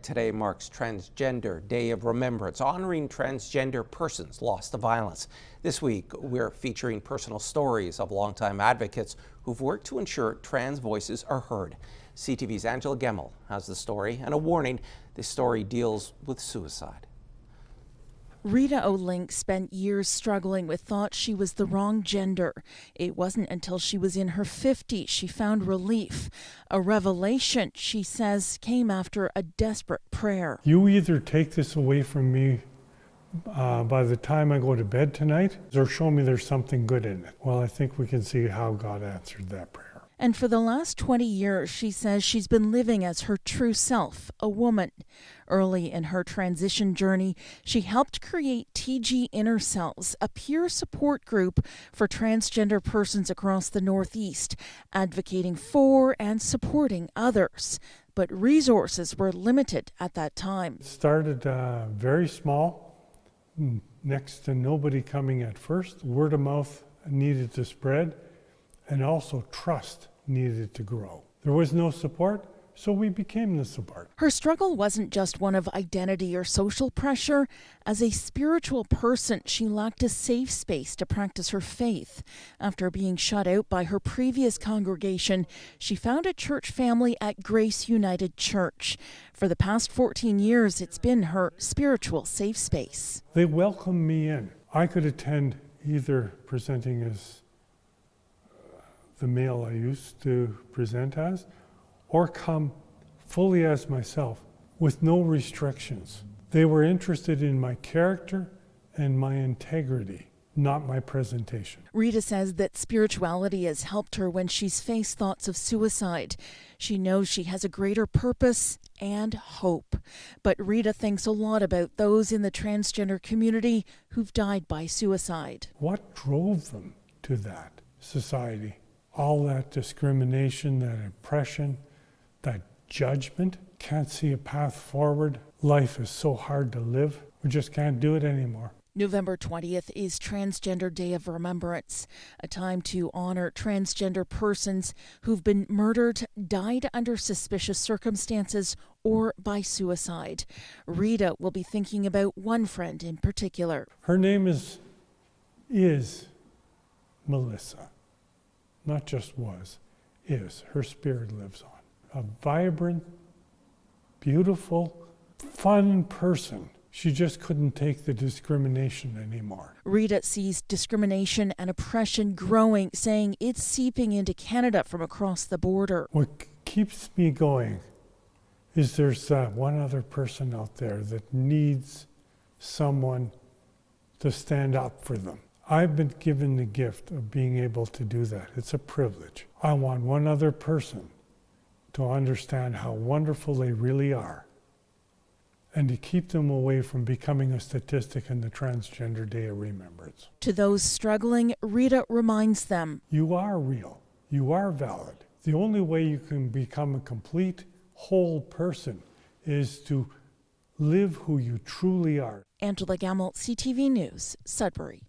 Today marks Transgender Day of Remembrance, honoring transgender persons lost to violence. This week, we're featuring personal stories of longtime advocates who've worked to ensure trans voices are heard. CTV's Angela Gemmell has the story, and a warning: this story deals with suicide. Rita OLink spent years struggling with thoughts she was the wrong gender. It wasn't until she was in her 50s she found relief. A revelation, she says, came after a desperate prayer. You either take this away from me by the time I go to bed tonight, or show me there's something good in it. Well, I think we can see how God answered that prayer. And for the last 20 years, she says she's been living as her true self, a woman. Early in her transition journey, she helped create TG Inner Cells, a peer support group for transgender persons across the Northeast, advocating for and supporting others. But resources were limited at that time. It started very small, next to nobody coming at first. Word of mouth needed to spread, and also trust needed to grow. There was no support, so we became the support. Her struggle wasn't just one of identity or social pressure. As a spiritual person, she lacked a safe space to practice her faith. After being shut out by her previous congregation, she found a church family at Grace United Church. For the past 14 years, it's been her spiritual safe space. They welcomed me in. I could attend either presenting as the male I used to present as, or come fully as myself with no restrictions. They were interested in my character and my integrity, not my presentation. Rita says that spirituality has helped her when she's faced thoughts of suicide. She knows she has a greater purpose and hope. But Rita thinks a lot about those in the transgender community who've died by suicide. What drove them to that? Society. All that discrimination, that oppression, that judgment. Can't see a path forward. Life is so hard to live. We just can't do it anymore. November 20th is Transgender Day of Remembrance, a time to honor transgender persons who've been murdered, died under suspicious circumstances, or by suicide. Rita will be thinking about one friend in particular. Her name is Melissa. Not just was, is. Her spirit lives on. A vibrant, beautiful, fun person. She just couldn't take the discrimination anymore. Rita sees discrimination and oppression growing, saying it's seeping into Canada from across the border. What keeps me going is there's one other person out there that needs someone to stand up for them. I've been given the gift of being able to do that. It's a privilege. I want one other person to understand how wonderful they really are and to keep them away from becoming a statistic in the Transgender Day of Remembrance. To those struggling, Rita reminds them, you are real. You are valid. The only way you can become a complete, whole person is to live who you truly are. Angela Gemmell, CTV News, Sudbury.